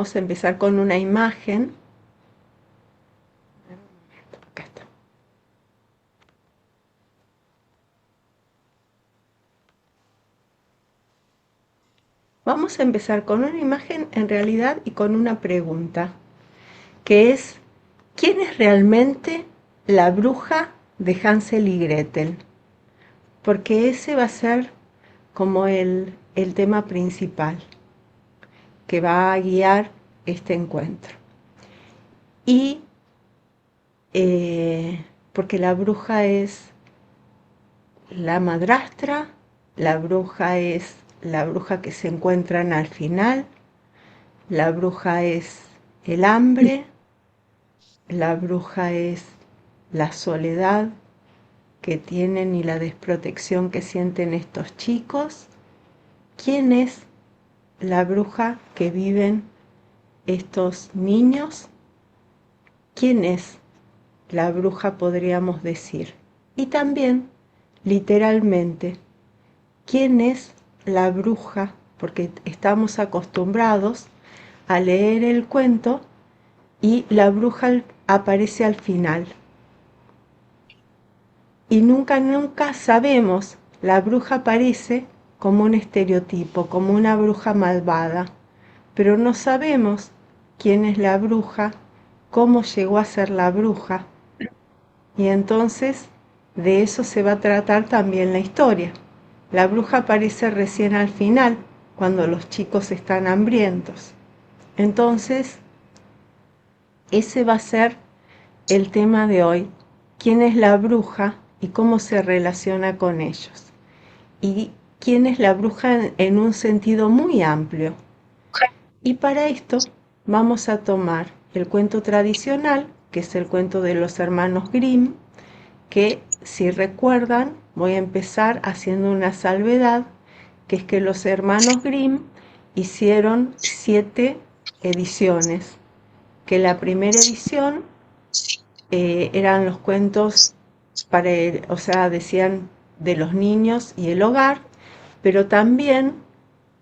vamos a empezar con una imagen. Acá está. Vamos a empezar con una imagen en realidad y con una pregunta, que es, ¿quién es realmente la bruja de Hansel y Gretel? Porque ese va a ser como el tema principal que va a guiar este encuentro. Y porque la bruja es la madrastra, la bruja es la bruja que se encuentran al final, la bruja es el hambre, la bruja es la soledad que tienen y la desprotección que sienten estos chicos. ¿Quién es la bruja que viven estos niños? ¿Quién es la bruja, podríamos decir? Y también, literalmente, ¿quién es la bruja? Porque estamos acostumbrados a leer el cuento y la bruja aparece al final. Y nunca sabemos, la bruja aparece como un estereotipo, como una bruja malvada, pero no sabemos quién es la bruja, cómo llegó a ser la bruja. Y entonces de eso se va a tratar también la historia. La bruja aparece recién al final, cuando los chicos están hambrientos. Entonces, ese va a ser el tema de hoy. ¿Quién es la bruja y cómo se relaciona con ellos? Y quién es la bruja en un sentido muy amplio. Y para esto vamos a tomar el cuento tradicional, que es el cuento de los hermanos Grimm, que si recuerdan, voy a empezar haciendo una salvedad, que es que los hermanos Grimm hicieron 7 ediciones, que la primera edición eran los cuentos para, o sea, decían de los niños y el hogar, pero también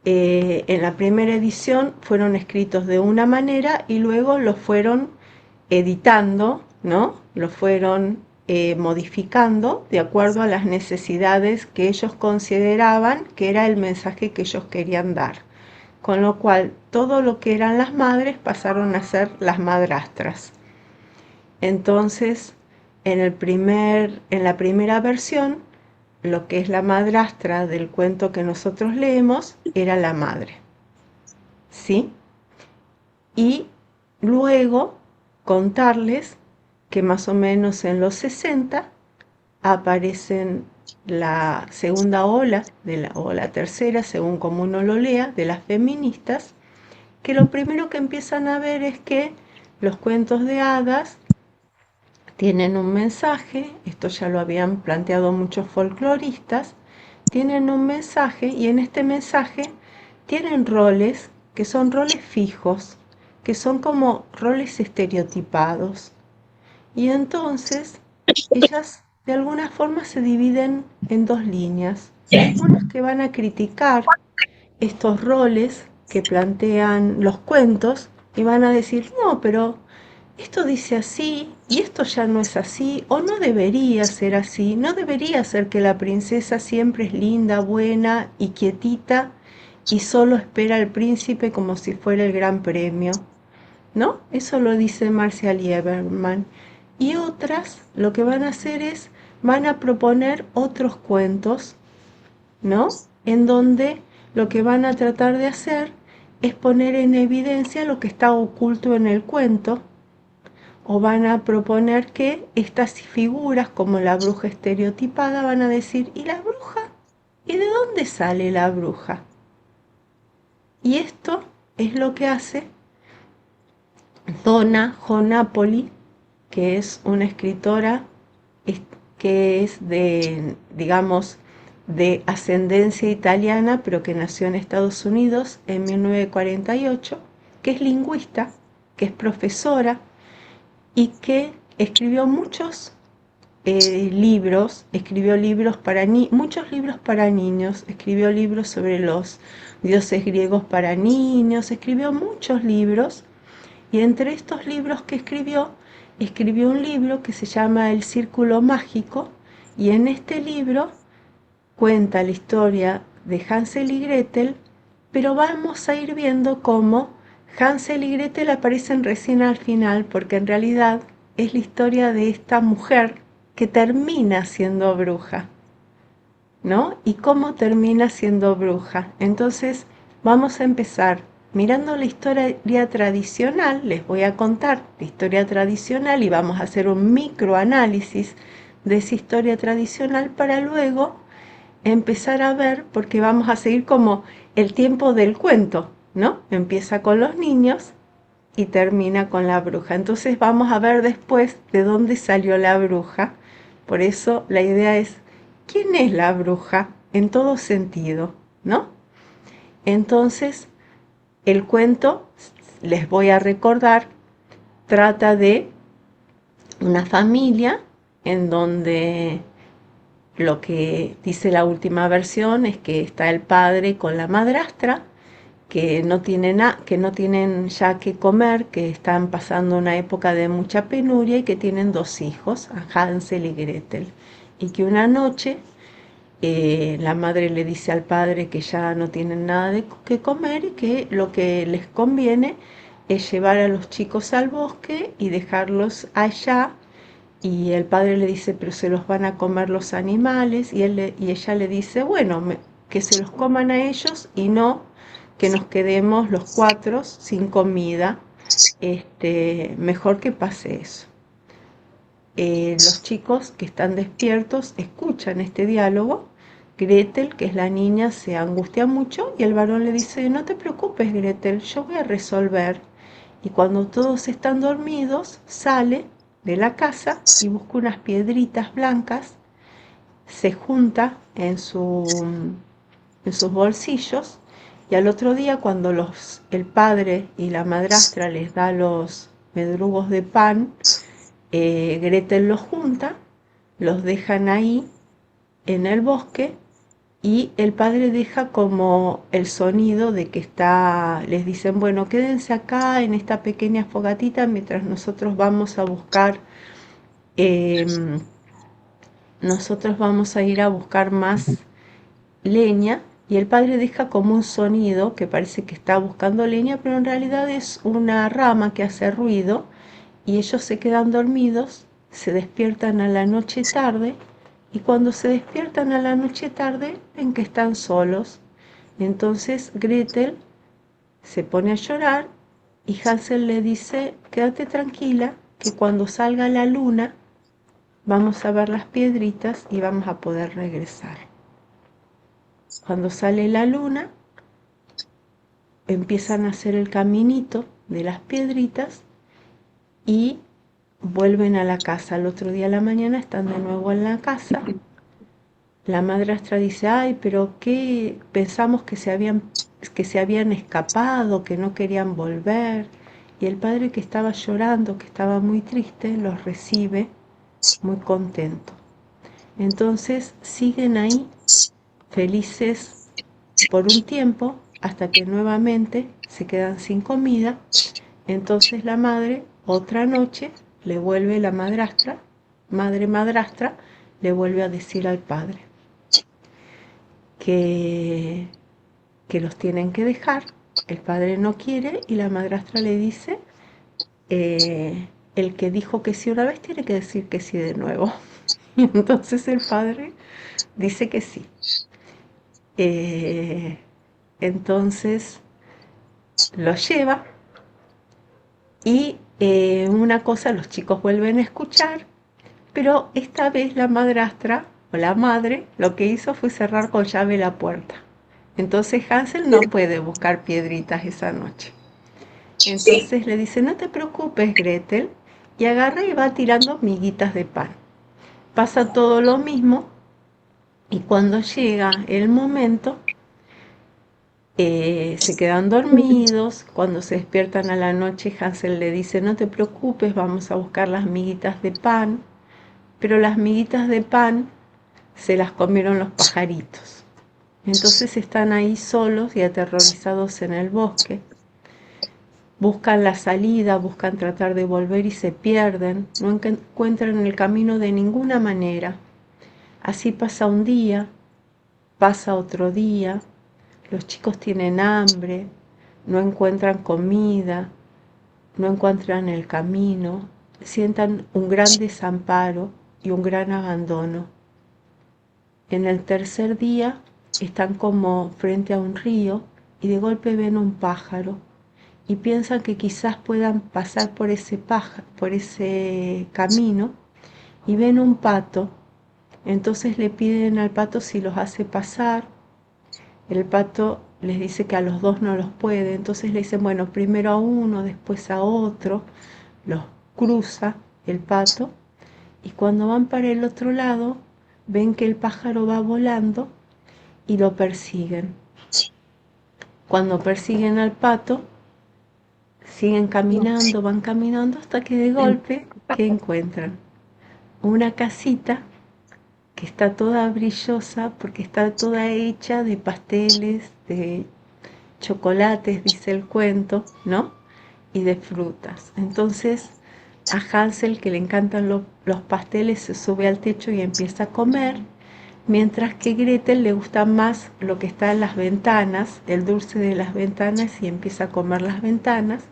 en la primera edición fueron escritos de una manera y luego los fueron editando, ¿no? Los fueron modificando de acuerdo a las necesidades que ellos consideraban que era el mensaje que ellos querían dar. Con lo cual, todo lo que eran las madres pasaron a ser las madrastras. Entonces, en la primera versión, lo que es la madrastra del cuento que nosotros leemos era la madre, ¿sí? Y luego contarles que más o menos en los 60 aparecen la segunda ola, o la tercera, según como uno lo lea, de las feministas, que lo primero que empiezan a ver es que los cuentos de hadas tienen un mensaje, esto ya lo habían planteado muchos folcloristas, tienen un mensaje y en este mensaje tienen roles que son roles fijos, que son como roles estereotipados. Y entonces ellas de alguna forma se dividen en 2 líneas. Hay unas que van a criticar estos roles que plantean los cuentos y van a decir, no, pero esto dice así y esto ya no es así, o no debería ser así, no debería ser que la princesa siempre es linda, buena y quietita y solo espera al príncipe como si fuera el gran premio, ¿no? Eso lo dice Marcia Lieberman. Y otras lo que van a hacer es, van a proponer otros cuentos, ¿no? En donde lo que van a tratar de hacer es poner en evidencia lo que está oculto en el cuento, o van a proponer que estas figuras como la bruja estereotipada van a decir, ¿y la bruja? ¿Y de dónde sale la bruja? Y esto es lo que hace Donna Jo Napoli, que es una escritora que es de, digamos, de ascendencia italiana, pero que nació en Estados Unidos en 1948, que es lingüista, que es profesora y que escribió muchos libros, escribió libros para muchos libros para niños, escribió libros sobre los dioses griegos para niños, escribió muchos libros y entre estos libros que escribió un libro que se llama El Círculo Mágico y en este libro cuenta la historia de Hansel y Gretel, pero vamos a ir viendo cómo Hansel y Gretel aparecen recién al final, porque en realidad es la historia de esta mujer que termina siendo bruja, ¿no? Y cómo termina siendo bruja. Entonces, vamos a empezar mirando la historia tradicional, les voy a contar la historia tradicional y vamos a hacer un microanálisis de esa historia tradicional para luego empezar a ver, porque vamos a seguir como el tiempo del cuento, ¿no? Empieza con los niños y termina con la bruja. Entonces vamos a ver después de dónde salió la bruja. Por eso la idea es, ¿quién es la bruja? En todo sentido, ¿no? Entonces, el cuento, les voy a recordar, trata de una familia en donde lo que dice la última versión es que está el padre con la madrastra, que no tienen ya que comer, que están pasando una época de mucha penuria y que tienen dos hijos, Hansel y Gretel. Y que una noche la madre le dice al padre que ya no tienen nada que comer y que lo que les conviene es llevar a los chicos al bosque y dejarlos allá. Y el padre le dice, pero se los van a comer los animales. Y ella le dice, bueno, que se los coman a ellos y no que nos quedemos los cuatro sin comida. Mejor que pase eso. Los chicos que están despiertos escuchan este diálogo. Gretel, que es la niña, se angustia mucho y el varón le dice, no te preocupes, Gretel, yo voy a resolver. Y cuando todos están dormidos, sale de la casa y busca unas piedritas blancas, se junta en sus bolsillos y al otro día cuando el padre y la madrastra les da los medrugos de pan, Gretel los junta, los dejan ahí en el bosque y el padre deja como el sonido de que les dicen, bueno, quédense acá en esta pequeña fogatita mientras nosotros vamos a buscar, nosotros vamos a ir a buscar más leña y el padre deja como un sonido que parece que está buscando leña, pero en realidad es una rama que hace ruido y ellos se quedan dormidos, se despiertan a la noche tarde y cuando se despiertan a la noche tarde ven que están solos. Entonces Gretel se pone a llorar y Hansel le dice, quédate tranquila que cuando salga la luna vamos a ver las piedritas y vamos a poder regresar. Cuando sale la luna empiezan a hacer el caminito de las piedritas y vuelven a la casa. Al otro día a la mañana están de nuevo en la casa. La madrastra dice, ay, pero qué, pensamos que se habían escapado, que no querían volver. Y el padre, que estaba llorando, que estaba muy triste, los recibe muy contento. Entonces siguen ahí felices por un tiempo hasta que nuevamente se quedan sin comida. Entonces la madre, otra noche, le vuelve la madre madrastra, le vuelve a decir al padre que los tienen que dejar. El padre no quiere y la madrastra le dice, el que dijo que sí una vez tiene que decir que sí de nuevo. Y entonces el padre dice que sí. Entonces lo lleva y una cosa los chicos vuelven a escuchar, pero esta vez la madrastra o la madre lo que hizo fue cerrar con llave la puerta. Entonces Hansel no puede buscar piedritas esa noche. Entonces le dice, no te preocupes, Gretel, y agarra y va tirando miguitas de pan. Pasa todo lo mismo y cuando llega el momento, se quedan dormidos. Cuando se despiertan a la noche, Hansel le dice, no te preocupes, vamos a buscar las miguitas de pan. pero las miguitas de pan se las comieron los pajaritos. Entonces están ahí solos y aterrorizados en el bosque. Buscan la salida, buscan tratar de volver y se pierden, no encuentran el camino de ninguna manera. Así pasa un día, pasa otro día, los chicos tienen hambre, no encuentran comida, no encuentran el camino, sientan un gran desamparo y un gran abandono. En el tercer día están como frente a un río y de golpe ven un pájaro y piensan que quizás puedan pasar por por ese camino y ven un pato. Entonces le piden al pato si los hace pasar. El pato les dice que a los dos no los puede, entonces le dicen, bueno, primero a uno, después a otro, los cruza el pato y cuando van para el otro lado ven que el pájaro va volando y lo persiguen. Cuando persiguen al pato, siguen caminando, van caminando hasta que de golpe, ¿qué encuentran? Una casita que está toda brillosa porque está toda hecha de pasteles, de chocolates, dice el cuento, ¿no? Y de frutas. Entonces a Hansel, que le encantan los pasteles, se sube al techo y empieza a comer, mientras que Gretel le gusta más lo que está en las ventanas, el dulce de las ventanas, y empieza a comer las ventanas.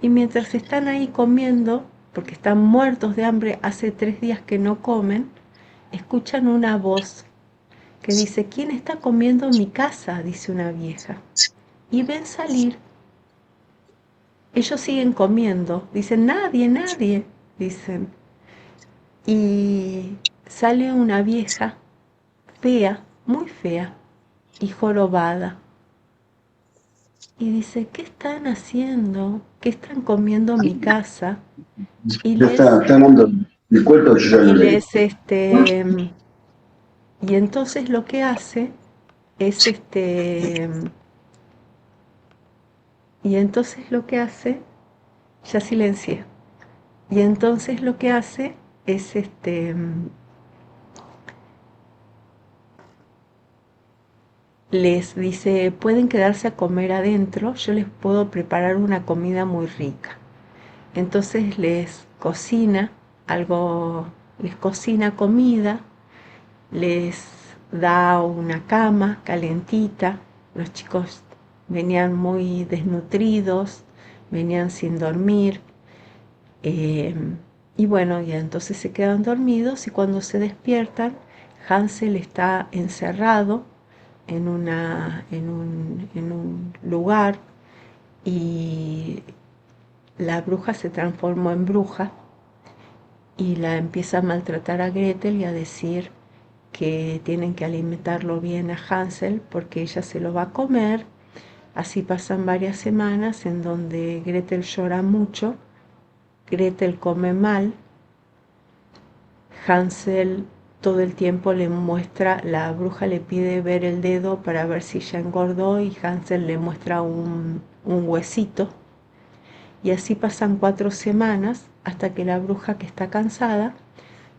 Y mientras están ahí comiendo, porque están muertos de hambre, hace 3 días que no comen, escuchan una voz que dice, ¿quién está comiendo en mi casa?, dice una vieja. Y ven salir. Ellos siguen comiendo, dicen, nadie, nadie, dicen. Y sale una vieja fea, muy fea y jorobada. Y dice, ¿qué están haciendo? ¿Qué están comiendo en mi casa? Y Ya les, está hablando del cuento que yo ya y lo leí. les, y entonces lo que hace es y entonces lo que hace, ya silencié, y entonces lo que hace es les dice, pueden quedarse a comer adentro, yo les puedo preparar una comida muy rica. Entonces les cocina algo, les cocina comida, les da una cama calentita. Los chicos venían muy desnutridos, venían sin dormir, eh, y bueno, ya entonces se quedan dormidos y cuando se despiertan, Hansel está encerrado en un lugar y la bruja se transformó en bruja y la empieza a maltratar a Gretel y a decir que tienen que alimentarlo bien a Hansel porque ella se lo va a comer. Así pasan varias semanas en donde Gretel llora mucho, Gretel come mal, Hansel todo el tiempo le muestra, la bruja le pide ver el dedo para ver si ya engordó y Hansel le muestra un huesito. Y así pasan 4 semanas hasta que la bruja, que está cansada,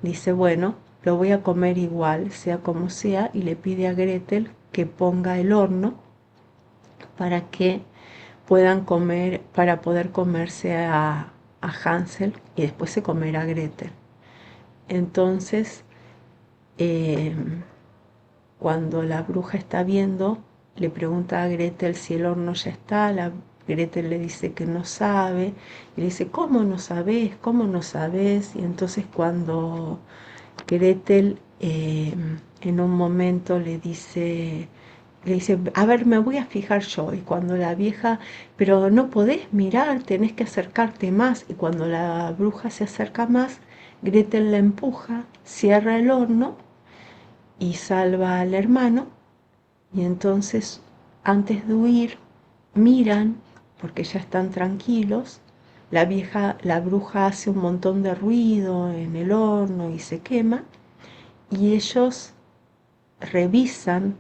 dice, bueno, lo voy a comer igual, sea como sea, y le pide a Gretel que ponga el horno para que puedan comer, para poder comerse a Hansel y después se comerá a Gretel. Entonces, eh, cuando la bruja está viendo, le pregunta a Gretel si el horno ya está, la Gretel le dice que no sabe, y le dice, ¿cómo no sabes? ¿Cómo no sabes? Y entonces cuando Gretel en un momento le dice, a ver, me voy a fijar yo. Y cuando la vieja, pero no podés mirar, tenés que acercarte más. Y cuando la bruja se acerca más, Gretel la empuja, cierra el horno y salva al hermano. Y entonces, antes de huir, miran, porque ya están tranquilos. La bruja hace un montón de ruido en el horno y se quema. Y ellos revisan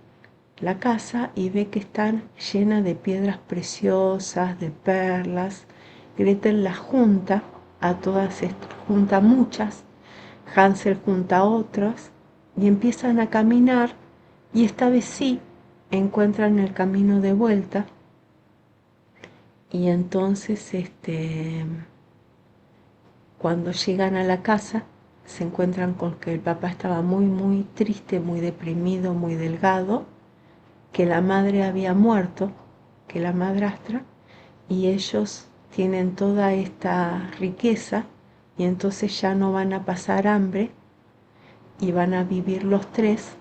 la casa y ve que están llenas de piedras preciosas, de perlas. Gretel las junta, a todas junta muchas. Hansel junta a otros y empiezan a caminar y esta vez sí encuentran el camino de vuelta y entonces cuando llegan a la casa se encuentran con que el papá estaba muy triste, muy deprimido, muy delgado, que la madre había muerto, que la madrastra, y ellos tienen toda esta riqueza y entonces ya no van a pasar hambre y van a vivir los tres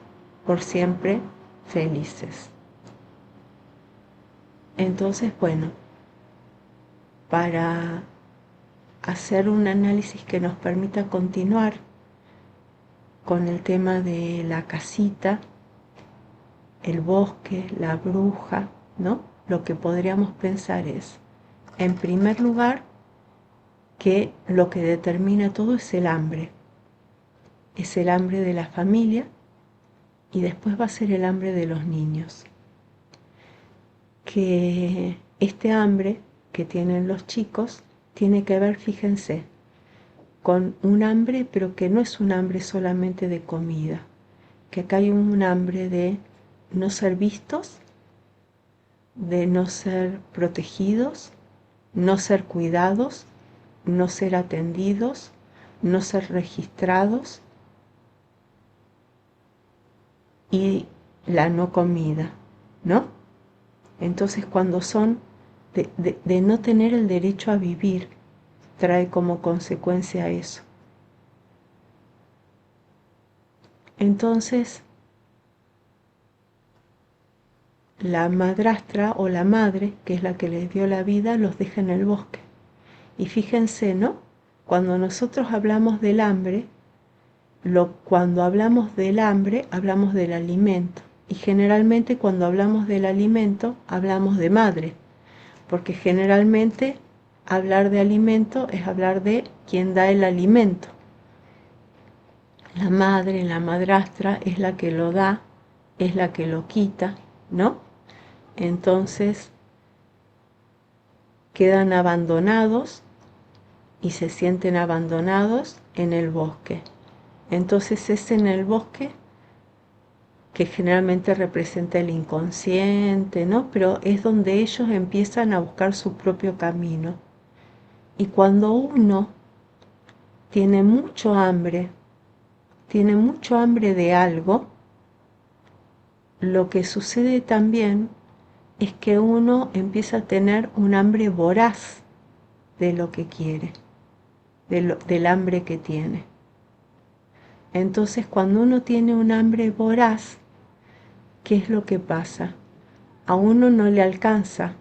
por siempre felices. Entonces, bueno, para hacer un análisis que nos permita continuar con el tema de la casita, el bosque, la bruja, ¿no? Lo que podríamos pensar es, en primer lugar, que lo que determina todo es el hambre. Es el hambre de la familia y después va a ser el hambre de los niños. Que este hambre que tienen los chicos tiene que ver, fíjense, con un hambre, pero que no es un hambre solamente de comida, que acá hay un hambre de no ser vistos, de no ser protegidos, no ser cuidados, no ser atendidos, no ser registrados y la no comida, ¿no? Entonces cuando son de no tener el derecho a vivir, trae como consecuencia eso. Entonces, la madrastra o la madre, que es la que les dio la vida, los deja en el bosque. Y fíjense, ¿no? Cuando nosotros hablamos del hambre, cuando hablamos del hambre, hablamos del alimento. Y generalmente cuando hablamos del alimento, hablamos de madre. Porque generalmente hablar de alimento es hablar de quien da el alimento. La madre, la madrastra, es la que lo da, es la que lo quita, ¿no? Entonces quedan abandonados y se sienten abandonados en el bosque. Entonces es en el bosque que generalmente representa el inconsciente, ¿no? Pero es donde ellos empiezan a buscar su propio camino. Y cuando uno tiene mucho hambre de algo, lo que sucede también es que uno empieza a tener un hambre voraz de lo que quiere, del hambre que tiene. Entonces, cuando uno tiene un hambre voraz, ¿qué es lo que pasa? A uno no le alcanza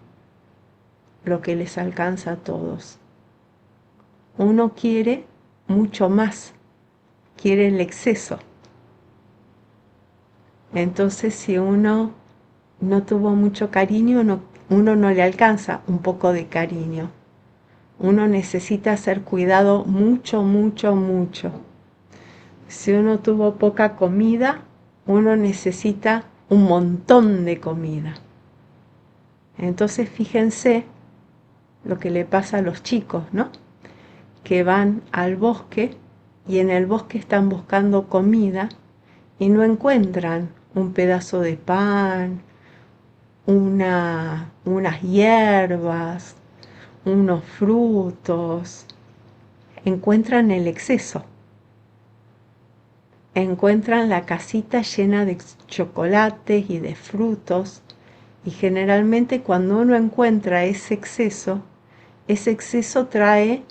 lo que les alcanza a todos. Uno quiere mucho más, quiere el exceso. Entonces, si uno no tuvo mucho cariño, uno no le alcanza un poco de cariño. Uno necesita ser cuidado mucho. Si uno tuvo poca comida, uno necesita un montón de comida. Entonces fíjense lo que le pasa a los chicos, ¿no? Que van al bosque y en el bosque están buscando comida y no encuentran un pedazo de pan, unas hierbas, unos frutos, encuentran el exceso. Encuentran la casita llena de chocolates y de frutos y generalmente cuando uno encuentra ese exceso trae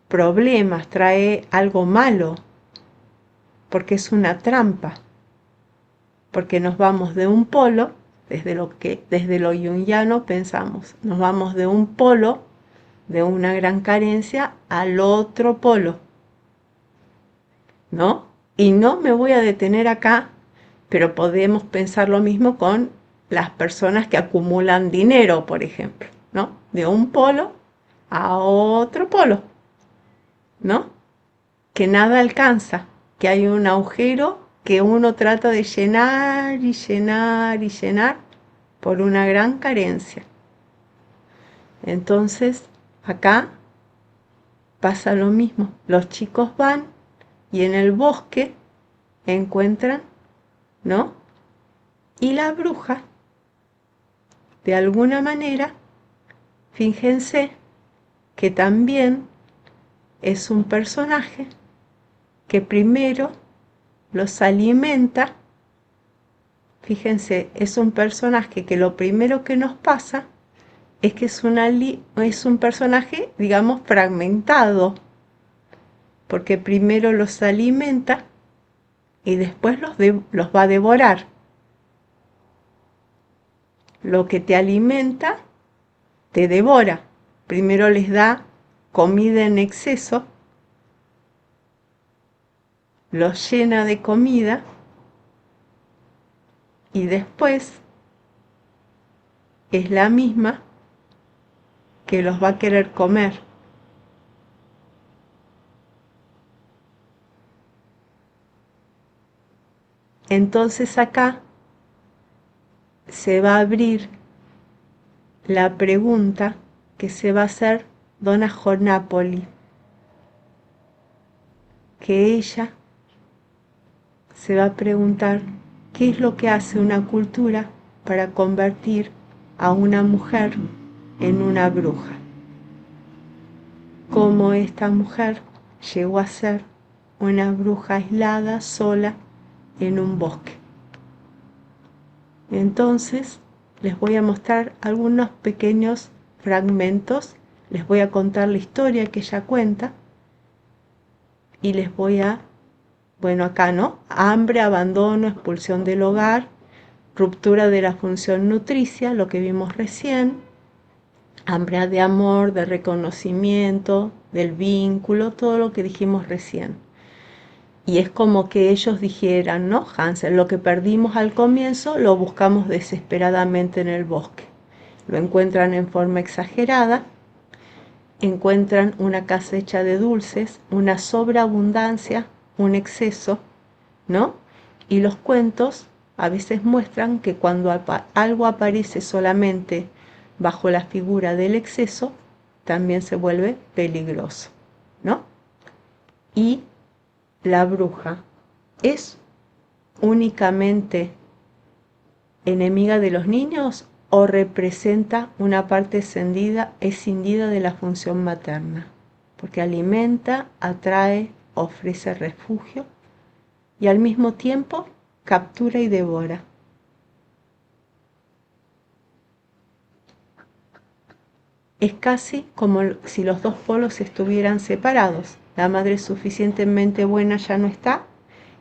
problemas, trae algo malo, porque es una trampa, porque nos vamos de un polo, desde lo junguiano pensamos, nos vamos de un polo, de una gran carencia, al otro polo, ¿no? Y no me voy a detener acá, pero podemos pensar lo mismo con las personas que acumulan dinero, por ejemplo, ¿no? De un polo a otro polo, ¿no? Que nada alcanza, que hay un agujero que uno trata de llenar por una gran carencia. Entonces, acá pasa lo mismo. Los chicos van y en el bosque encuentran, ¿no? Y la bruja, de alguna manera, fíjense que también es un personaje que primero los alimenta. Fíjense, es un personaje que lo primero que nos pasa es que es un personaje, digamos, fragmentado, porque primero los alimenta y después los va a devorar. Lo que te alimenta, te devora. Primero les da comida en exceso, los llena de comida y después es la misma que los va a querer comer. Entonces acá se va a abrir la pregunta que se va a hacer Donna Jonápoli, que ella se va a preguntar qué es lo que hace una cultura para convertir a una mujer en una bruja. Cómo esta mujer llegó a ser una bruja aislada, sola, en un bosque. Entonces, les voy a mostrar algunos pequeños fragmentos, les voy a contar la historia que ella cuenta y les voy a, bueno, acá, ¿no? Hambre, abandono, expulsión del hogar, ruptura de la función nutricia, lo que vimos recién, hambre de amor, de reconocimiento, del vínculo, todo lo que dijimos recién. Y es como que ellos dijeran, ¿no? Hansel, lo que perdimos al comienzo lo buscamos desesperadamente en el bosque. Lo encuentran en forma exagerada, encuentran una casa hecha de dulces, una sobreabundancia, un exceso, ¿no? Y los cuentos a veces muestran que cuando algo aparece solamente bajo la figura del exceso, también se vuelve peligroso, ¿no? Y la bruja es únicamente enemiga de los niños o representa una parte escindida de la función materna, porque alimenta, atrae, ofrece refugio y al mismo tiempo captura y devora. Es casi como si los dos polos estuvieran separados. La madre suficientemente buena ya no está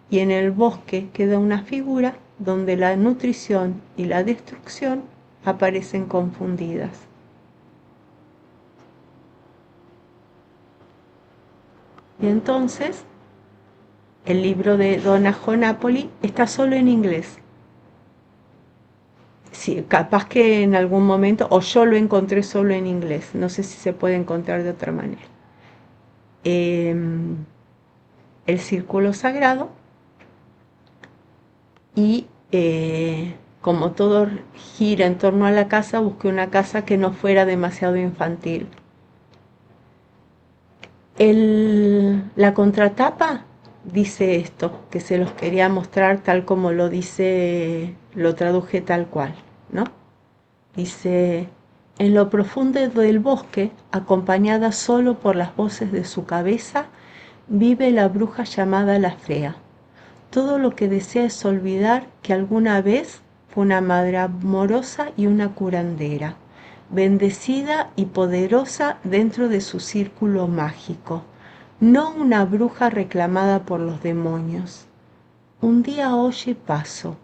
y en el bosque queda una figura donde la nutrición y la destrucción aparecen confundidas. Y entonces el libro de Donna Jonápoli está solo en inglés. Sí, capaz que en algún momento, o yo lo encontré solo en inglés, no sé si se puede encontrar de otra manera. El círculo sagrado y como todo gira en torno a la casa, busqué una casa que no fuera demasiado infantil. La contratapa dice esto, que se los quería mostrar tal como lo dice, lo traduje tal cual, ¿no? Dice, en lo profundo del bosque, acompañada solo por las voces de su cabeza, vive la bruja llamada la Fea. Todo lo que desea es olvidar que alguna vez fue una madre amorosa y una curandera, bendecida y poderosa dentro de su círculo mágico, no una bruja reclamada por los demonios. Un día oye pasos,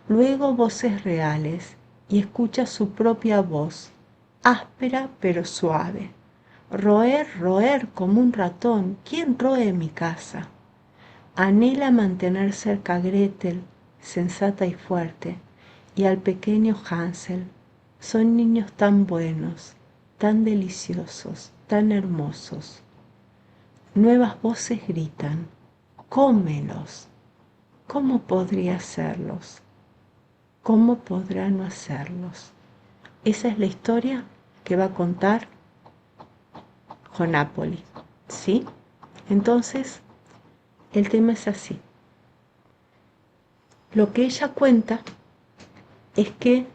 luego voces reales y escucha su propia voz, áspera pero suave. Roer, roer como un ratón, ¿quién roe mi casa? Anhela mantener cerca a Gretel, sensata y fuerte, y al pequeño Hansel. Son niños tan buenos, tan deliciosos, tan hermosos. Nuevas voces gritan, cómelos. ¿Cómo podría hacerlos? ¿Cómo podrá no hacerlos? Esa es la historia que va a contar Jonápoli, ¿sí? Entonces, El tema es así. Lo que ella cuenta es que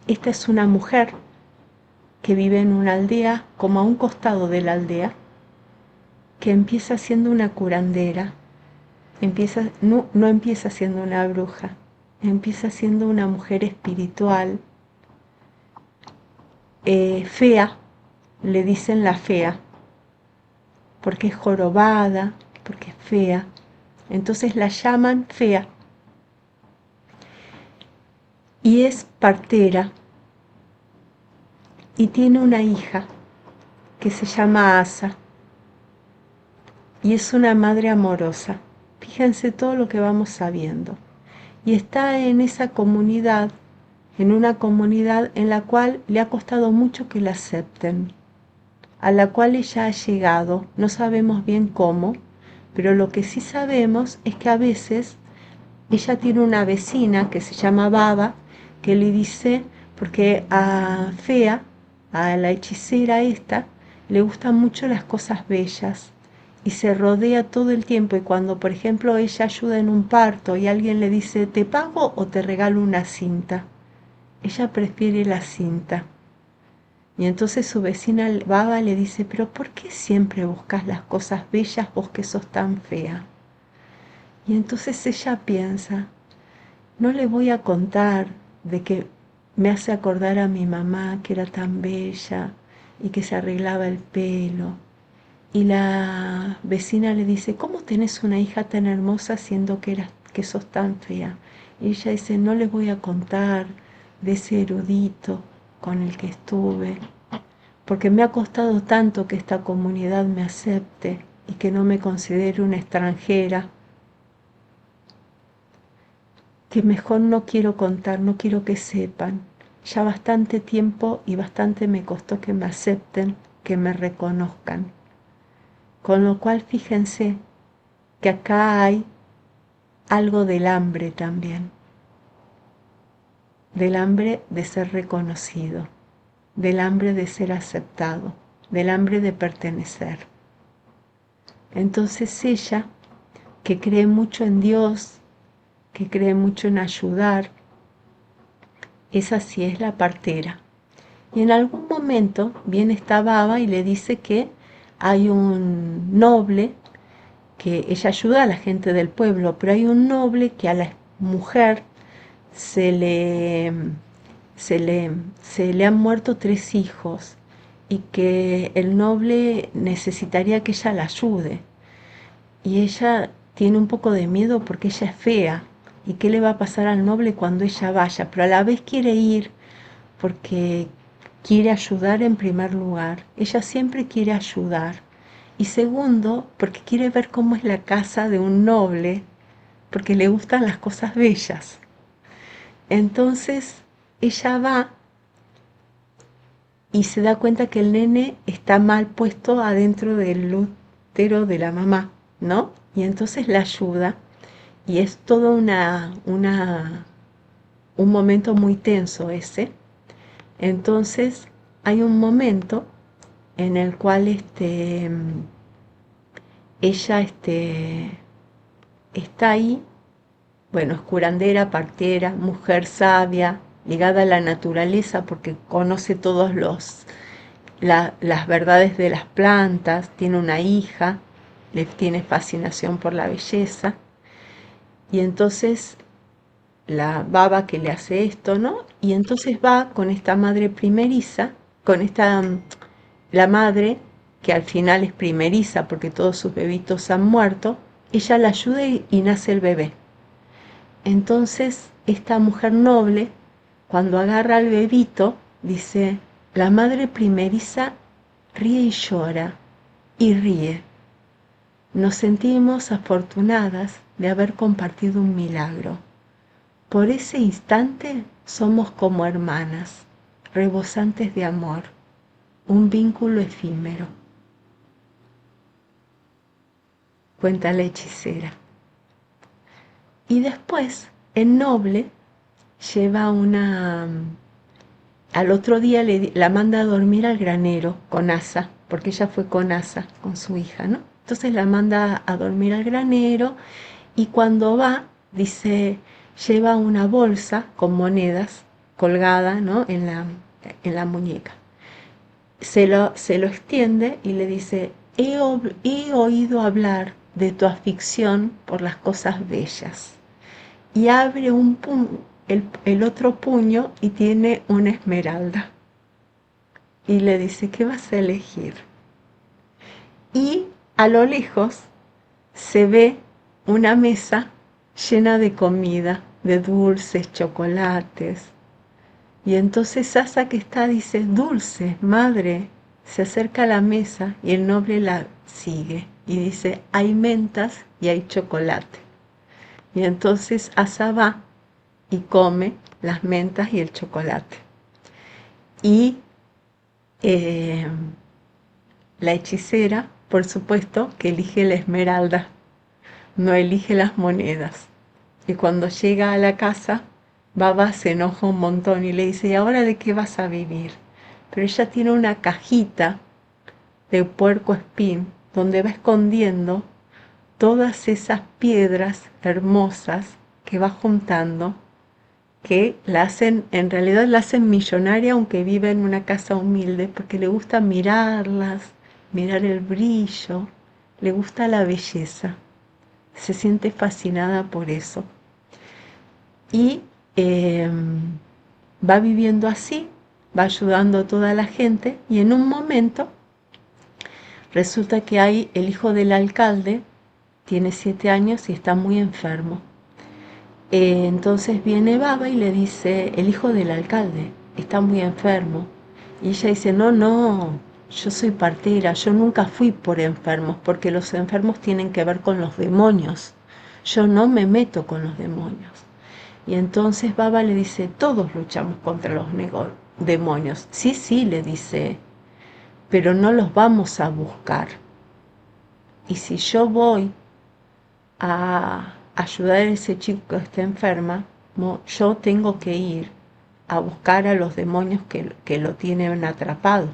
esta es una mujer que vive en una aldea, como a un costado de la aldea, que empieza siendo una curandera, no empieza siendo una bruja, empieza siendo una mujer espiritual, fea, le dicen la fea, porque es jorobada, porque es fea, entonces la llaman fea, y es partera, y tiene una hija que se llama Asa, y es una madre amorosa. Fíjense todo lo que vamos sabiendo. Y está en esa comunidad, en una comunidad en la cual le ha costado mucho que la acepten, a la cual ella ha llegado, no sabemos bien cómo, pero lo que sí sabemos es que a veces ella tiene una vecina que se llama Baba, que le dice, porque a Fea, a la hechicera esta, le gustan mucho las cosas bellas y se rodea todo el tiempo, y cuando por ejemplo ella ayuda en un parto y alguien le dice te pago o te regalo una cinta, ella prefiere la cinta. Y entonces su vecina Baba le dice, pero ¿por qué siempre buscas las cosas bellas vos que sos tan fea? Y entonces ella piensa, no le voy a contar de que me hace acordar a mi mamá que era tan bella y que se arreglaba el pelo. Y la vecina le dice, ¿cómo tenés una hija tan hermosa siendo que sos tan fea? Y ella dice, no les voy a contar de ese erudito con el que estuve, porque me ha costado tanto que esta comunidad me acepte y que no me considere una extranjera, que mejor no quiero contar, no quiero que sepan. Ya bastante tiempo y bastante me costó que me acepten, que me reconozcan. Con lo cual fíjense que acá hay algo del hambre también, del hambre de ser reconocido, del hambre de ser aceptado, del hambre de pertenecer. Entonces ella, que cree mucho en Dios, que cree mucho en ayudar, esa sí es la partera. Y en algún momento viene esta Baba y le dice que hay un noble, que ella ayuda a la gente del pueblo, pero hay un noble que a la mujer se le, se le han muerto 3 hijos y que el noble necesitaría que ella la ayude. Y ella tiene un poco de miedo porque ella es fea. ¿Y qué le va a pasar al noble cuando ella vaya? Pero a la vez quiere ir porque quiere ayudar en primer lugar. Ella siempre quiere ayudar. Y segundo, porque quiere ver cómo es la casa de un noble, porque le gustan las cosas bellas. Entonces ella va y se da cuenta que el nene está mal puesto adentro del útero de la mamá, ¿no? Y entonces la ayuda y es todo un momento muy tenso ese. Entonces hay un momento en el cual ella está ahí, bueno, es curandera, partera, mujer sabia, ligada a la naturaleza porque conoce todos las verdades de las plantas, tiene una hija, le tiene fascinación por la belleza, y entonces la baba que le hace esto, ¿no? Y entonces va con esta madre primeriza, con la madre, que al final es primeriza porque todos sus bebitos han muerto, ella la ayuda y nace el bebé. Entonces esta mujer noble, cuando agarra al bebito, dice, la madre primeriza ríe y llora, y ríe. Nos sentimos afortunadas de haber compartido un milagro. Por ese instante somos como hermanas, rebosantes de amor, un vínculo efímero. Cuenta la hechicera. Y después, el noble lleva al otro día la manda a dormir al granero con Asa, porque ella fue con Asa, con su hija, ¿no? Entonces la manda a dormir al granero y cuando va, dice, lleva una bolsa con monedas colgada, ¿no? en la muñeca. Se lo extiende y le dice, he oído hablar de tu afición por las cosas bellas. Y abre el otro puño y tiene una esmeralda. Y le dice, ¿qué vas a elegir? Y a lo lejos se ve una mesa llena de comida, de dulces, chocolates. Y entonces Asa que está dice, dulce, madre, se acerca a la mesa y el noble la sigue y dice, hay mentas y hay chocolate. Y entonces Asa va y come las mentas y el chocolate. Y eh, la hechicera, por supuesto, que elige la esmeralda, no elige las monedas. Y cuando llega a la casa, Baba se enoja un montón y le dice, ¿y ahora de qué vas a vivir? Pero ella tiene una cajita de puerco espín donde va escondiendo todas esas piedras hermosas que va juntando, que la hacen, en realidad la hacen millonaria aunque vive en una casa humilde, porque le gusta mirarlas, mirar el brillo, le gusta la belleza, se siente fascinada por eso. Y va viviendo así, va ayudando a toda la gente y en un momento resulta que hay el hijo del alcalde, tiene 7 años y está muy enfermo. Entonces viene Baba y le dice, el hijo del alcalde está muy enfermo. Y ella dice, no, no, yo soy partera, yo nunca fui por enfermos, porque los enfermos tienen que ver con los demonios. Yo no me meto con los demonios. Y entonces Baba le dice, todos luchamos contra los demonios. Sí, sí, le dice, pero no los vamos a buscar. Y si yo voy a ayudar a ese chico que está enferma, yo tengo que ir a buscar a los demonios que lo tienen atrapado.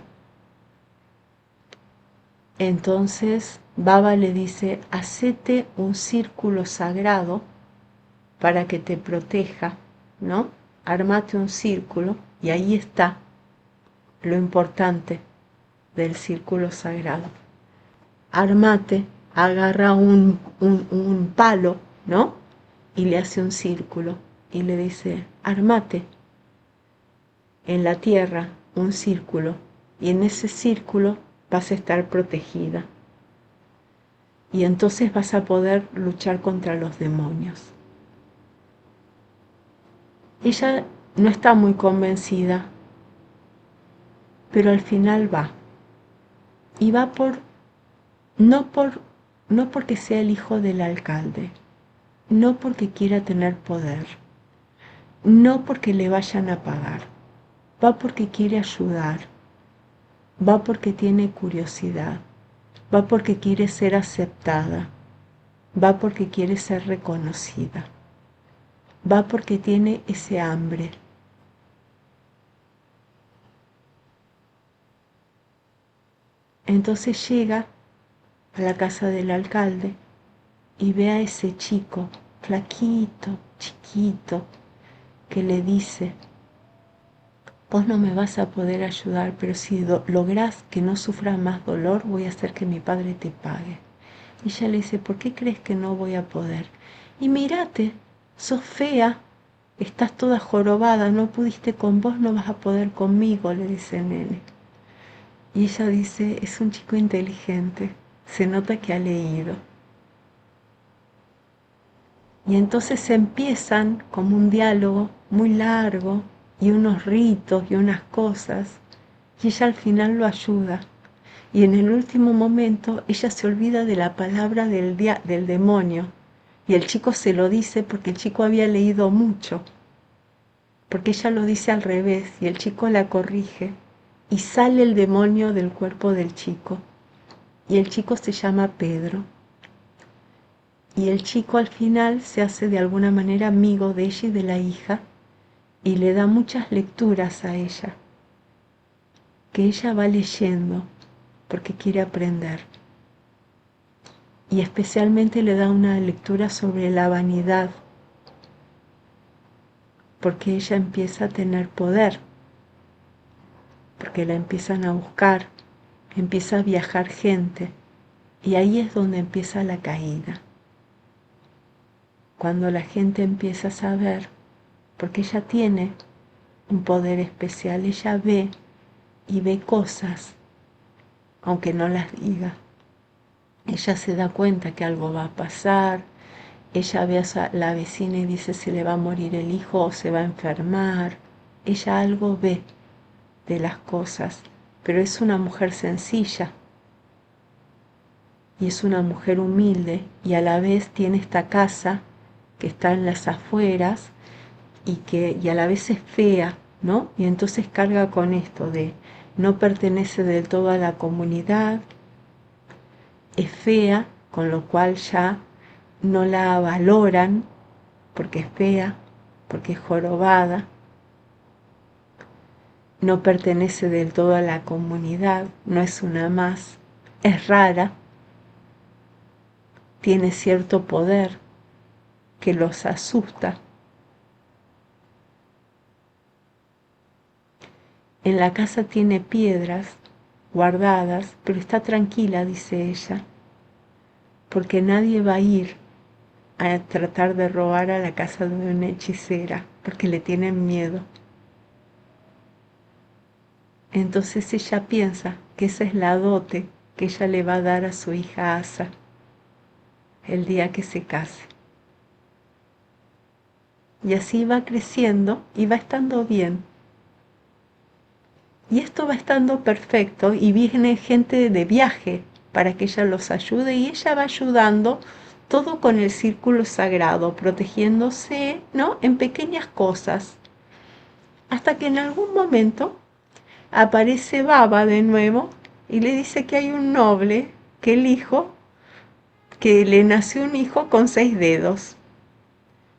Entonces Baba le dice, hacete un círculo sagrado para que te proteja, ¿no? Armate un círculo y ahí está lo importante del círculo sagrado. Armate, agarra un palo, ¿no? Y le hace un círculo y le dice, armate en la tierra un círculo y en ese círculo vas a estar protegida. Y entonces vas a poder luchar contra los demonios. Ella no está muy convencida, pero al final va. Y va no porque sea el hijo del alcalde, no porque quiera tener poder, no porque le vayan a pagar, va porque quiere ayudar, va porque tiene curiosidad, va porque quiere ser aceptada, va porque quiere ser reconocida, va porque tiene ese hambre. Entonces llega a la casa del alcalde y ve a ese chico, flaquito, chiquito, que le dice, vos no me vas a poder ayudar, pero si lográs que no sufras más dolor, voy a hacer que mi padre te pague. Y ella le dice, ¿por qué crees que no voy a poder? Y mírate, sos fea, estás toda jorobada, no pudiste con vos, no vas a poder conmigo, le dice el nene. Y ella dice, es un chico inteligente, se nota que ha leído. Y entonces empiezan como un diálogo muy largo y unos ritos y unas cosas, y ella al final lo ayuda. Y en el último momento ella se olvida de la palabra del demonio, y el chico se lo dice porque el chico había leído mucho, porque ella lo dice al revés, y el chico la corrige, y sale el demonio del cuerpo del chico, y el chico se llama Pedro. Y el chico al final se hace de alguna manera amigo de ella y de la hija y le da muchas lecturas a ella, que ella va leyendo porque quiere aprender. Y especialmente le da una lectura sobre la vanidad, porque ella empieza a tener poder, porque la empiezan a buscar, empieza a viajar gente, y ahí es donde empieza la caída. Cuando la gente empieza a saber, porque ella tiene un poder especial, ella ve y ve cosas, aunque no las diga. Ella se da cuenta que algo va a pasar, ella ve a la vecina y dice se le va a morir el hijo o se va a enfermar. Ella algo ve de las cosas, pero es una mujer sencilla y es una mujer humilde y a la vez tiene esta casa que está en las afueras y a la vez es fea, ¿no? Y entonces carga con esto de no pertenece del todo a la comunidad, es fea, con lo cual ya no la valoran porque es fea, porque es jorobada, no pertenece del todo a la comunidad, no es una más, es rara, tiene cierto poder que los asusta. En la casa tiene piedras guardadas, pero está tranquila, dice ella, porque nadie va a ir a tratar de robar a la casa de una hechicera, porque le tienen miedo. Entonces ella piensa que esa es la dote que ella le va a dar a su hija Asa el día que se case. Y así va creciendo y va estando bien. Y esto va estando perfecto y viene gente de viaje para que ella los ayude y ella va ayudando todo con el círculo sagrado, protegiéndose, ¿no? En pequeñas cosas. Hasta que en algún momento aparece Baba de nuevo y le dice que hay un noble, que el hijo, que le nació un hijo con 6 dedos.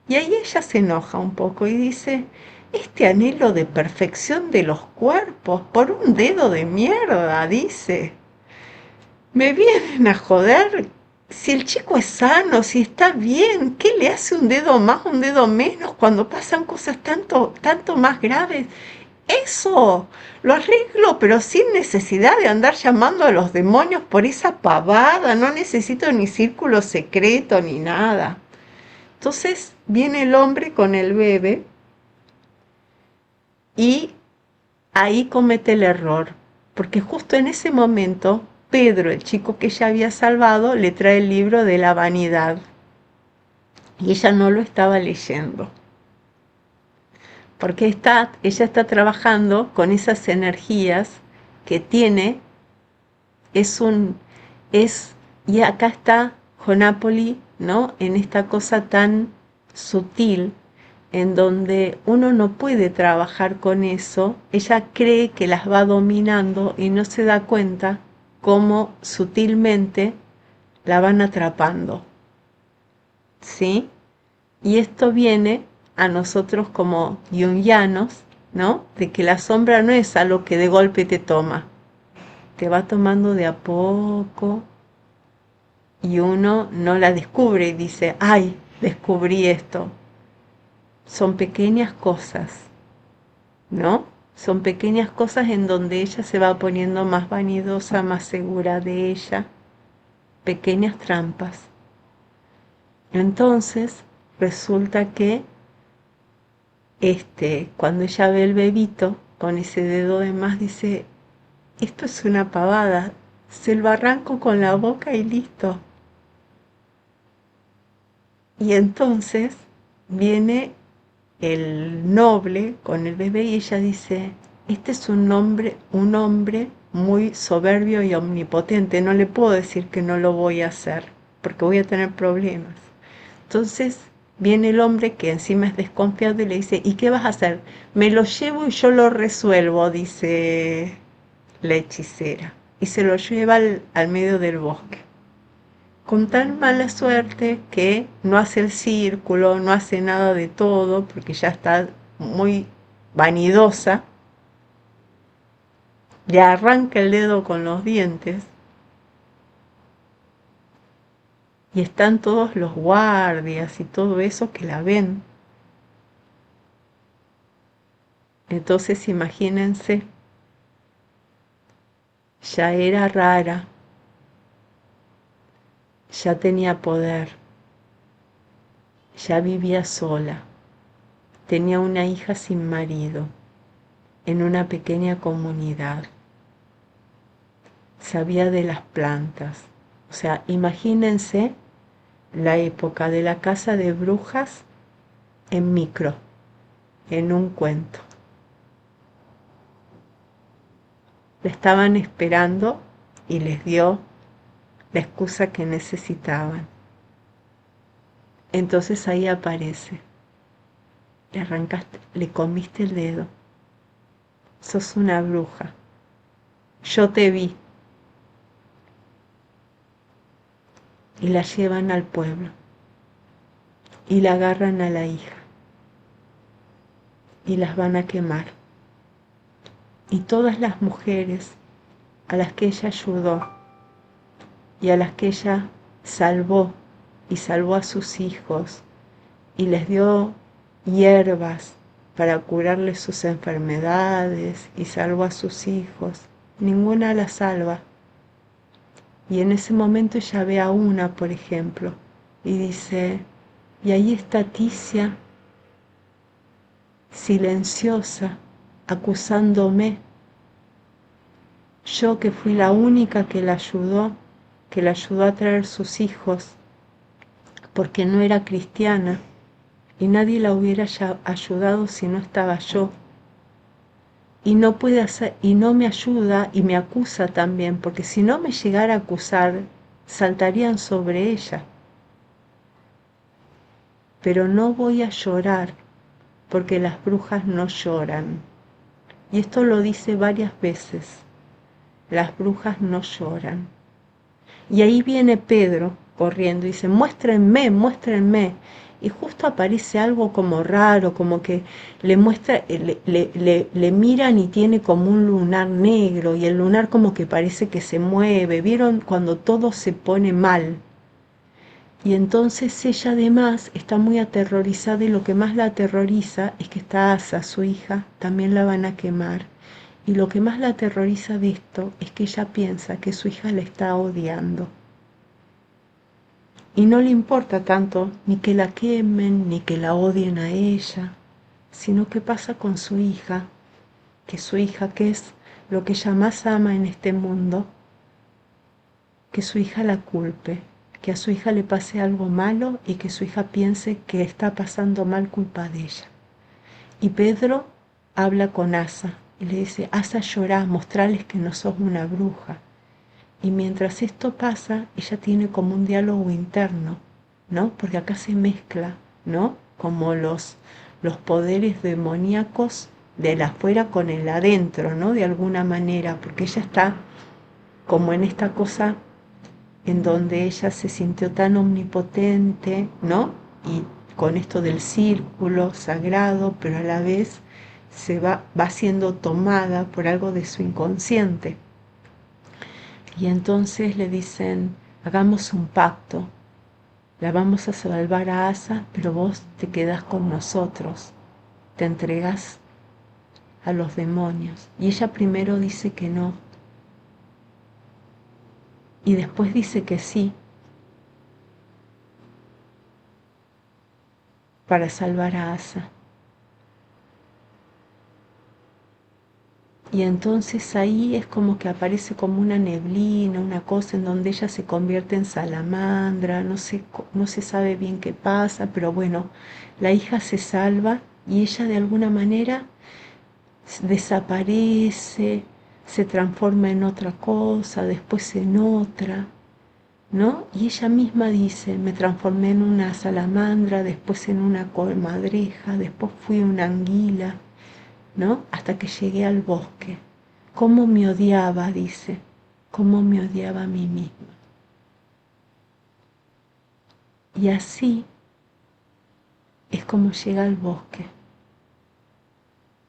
Y ahí ella se enoja un poco y dice, este anhelo de perfección de los cuerpos por un dedo de mierda, dice. Me vienen a joder. Si el chico es sano, si está bien, ¿qué le hace un dedo más, un dedo menos cuando pasan cosas tanto más graves? Eso lo arreglo, pero sin necesidad de andar llamando a los demonios por esa pavada. No necesito ni círculo secreto ni nada. Entonces viene el hombre con el bebé y ahí comete el error, porque justo en ese momento Pedro, el chico que ella había salvado, le trae el libro de la vanidad y ella no lo estaba leyendo, porque ella está trabajando con esas energías que tiene, y acá está Jonápoli, ¿no? En esta cosa tan sutil en donde uno no puede trabajar con eso, ella cree que las va dominando y no se da cuenta cómo sutilmente la van atrapando, ¿sí? Y esto viene a nosotros como jungianos, ¿no? De que la sombra no es algo que de golpe te toma, te va tomando de a poco y uno no la descubre y dice, ay, descubrí esto. Son pequeñas cosas, ¿no? Son pequeñas cosas en donde ella se va poniendo más vanidosa, más segura de ella, pequeñas trampas. Entonces, resulta que cuando ella ve el bebito con ese dedo de más, dice, esto es una pavada, se lo arranco con la boca y listo. Y entonces viene el noble con el bebé y ella dice, este es un hombre muy soberbio y omnipotente, no le puedo decir que no lo voy a hacer, porque voy a tener problemas. Entonces viene el hombre que encima es desconfiado y le dice, ¿y qué vas a hacer? Me lo llevo y yo lo resuelvo, dice la hechicera, y se lo lleva al medio del bosque. Con tan mala suerte que no hace el círculo, no hace nada de todo, porque ya está muy vanidosa, le arranca el dedo con los dientes y están todos los guardias y todo eso que la ven. Entonces imagínense, ya era rara, ya tenía poder, ya vivía sola, tenía una hija sin marido, en una pequeña comunidad, sabía de las plantas. O sea, imagínense la época de la casa de brujas en micro, en un cuento. La estaban esperando y les dio la excusa que necesitaban. Entonces ahí aparece, le arrancaste, le comiste el dedo, sos una bruja, yo te vi, y la llevan al pueblo y la agarran a la hija y las van a quemar. Y todas las mujeres a las que ella ayudó y a las que ella salvó y salvó a sus hijos y les dio hierbas para curarles sus enfermedades y salvó a sus hijos, ninguna la salva. Y en ese momento ella ve a una, por ejemplo, y dice, y ahí está Ticia, silenciosa, acusándome, yo que fui la única que la ayudó a traer sus hijos, porque no era cristiana, y nadie la hubiera ayudado si no estaba yo. Y no puede hacer, y no me ayuda y me acusa también, porque si no me llegara a acusar, saltarían sobre ella. Pero no voy a llorar, porque las brujas no lloran. Y esto lo dice varias veces, las brujas no lloran. Y ahí viene Pedro corriendo y dice, muéstrenme, muéstrenme. Y justo aparece algo como raro, como que le muestra, le miran y tiene como un lunar negro y el lunar como que parece que se mueve. ¿Vieron cuando todo se pone mal? Y entonces ella además está muy aterrorizada y lo que más la aterroriza es que está Asa, su hija, también la van a quemar. Y lo que más la aterroriza de esto es que ella piensa que su hija la está odiando. Y no le importa tanto ni que la quemen, ni que la odien a ella, sino qué pasa con su hija, que es lo que ella más ama en este mundo, que su hija la culpe, que a su hija le pase algo malo y que su hija piense que está pasando mal culpa de ella. Y Pedro habla con Asa y le dice, Asa, llorá, mostrarles que no sos una bruja. Y mientras esto pasa, ella tiene como un diálogo interno, ¿no? Porque acá se mezcla, ¿no? Como los poderes demoníacos del afuera con el adentro, ¿no? De alguna manera, porque ella está como en esta cosa en donde ella se sintió tan omnipotente, ¿no? Y con esto del círculo sagrado, pero a la vez va siendo tomada por algo de su inconsciente. Y entonces le dicen, hagamos un pacto, la vamos a salvar a Asa, pero vos te quedás con nosotros, te entregas a los demonios. Y ella primero dice que no, y después dice que sí, para salvar a Asa. Y entonces ahí es como que aparece como una neblina, una cosa en donde ella se convierte en salamandra, no se sabe bien qué pasa, pero bueno, la hija se salva y ella de alguna manera desaparece, se transforma en otra cosa, después en otra, ¿no? Y ella misma dice, me transformé en una salamandra, después en una comadreja, después fui una anguila, ¿no? Hasta que llegué al bosque. Cómo me odiaba, dice, cómo me odiaba a mí misma. Y así es como llega al bosque.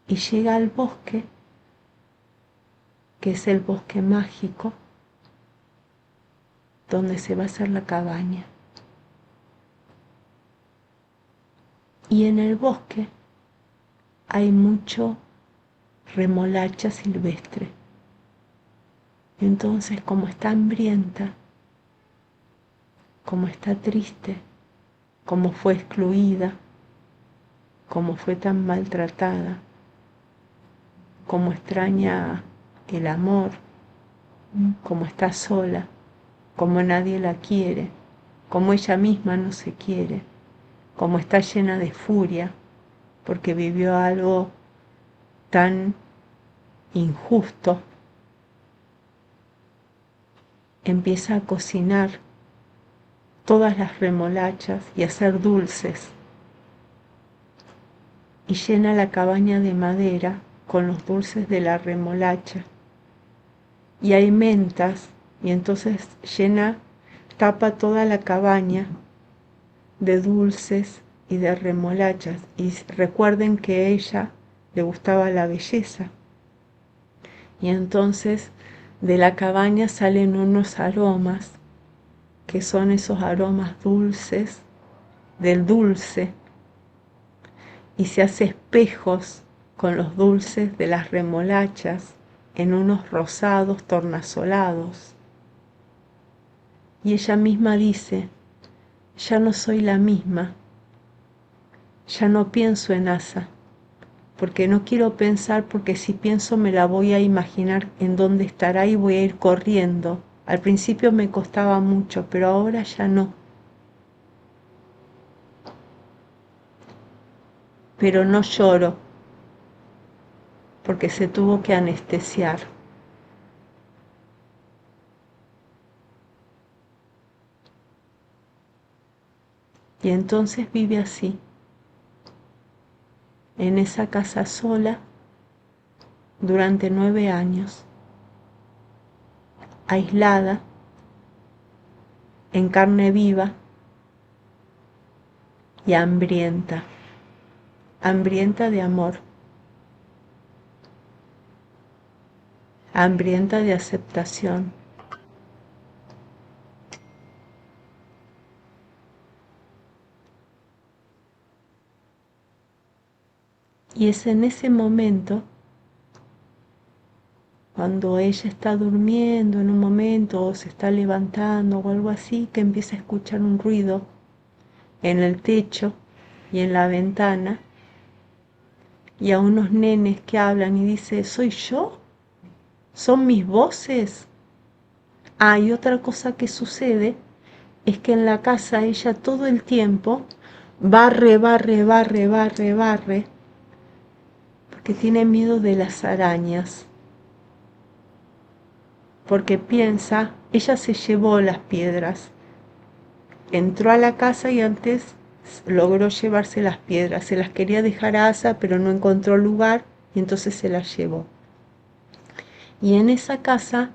Y llega al bosque que es el bosque mágico donde se va a hacer la cabaña. Y en el bosque hay mucho remolacha silvestre. Entonces, como está hambrienta, como está triste, como fue excluida, como fue tan maltratada, como extraña el amor, como está sola, como nadie la quiere, como ella misma no se quiere, como está llena de furia, porque vivió algo tan injusto, empieza a cocinar todas las remolachas y a hacer dulces, y llena la cabaña de madera con los dulces de la remolacha, y hay mentas, y entonces tapa toda la cabaña de dulces y de remolachas. Y recuerden que a ella le gustaba la belleza, y entonces de la cabaña salen unos aromas, que son esos aromas dulces del dulce, y se hace espejos con los dulces de las remolachas en unos rosados tornasolados. Y ella misma dice: ya no soy la misma, ya no pienso en Asa, porque no quiero pensar, porque si pienso me la voy a imaginar en dónde estará y voy a ir corriendo. Al principio me costaba mucho, pero ahora ya no. Pero no lloro, porque se tuvo que anestesiar. Y entonces vive así, en esa casa sola, durante 9 años, aislada, en carne viva y hambrienta, hambrienta de amor, hambrienta de aceptación. Y es en ese momento, cuando ella está durmiendo en un momento o se está levantando o algo así, que empieza a escuchar un ruido en el techo y en la ventana, y a unos nenes que hablan y dice: ¿soy yo? ¿Son mis voces? Ah, y otra cosa que sucede es que en la casa ella todo el tiempo barre, barre, barre, barre, barre, porque tiene miedo de las arañas, porque piensa, ella se llevó las piedras, entró a la casa y antes logró llevarse las piedras, se las quería dejar a Asa, pero no encontró lugar y entonces se las llevó. Y en esa casa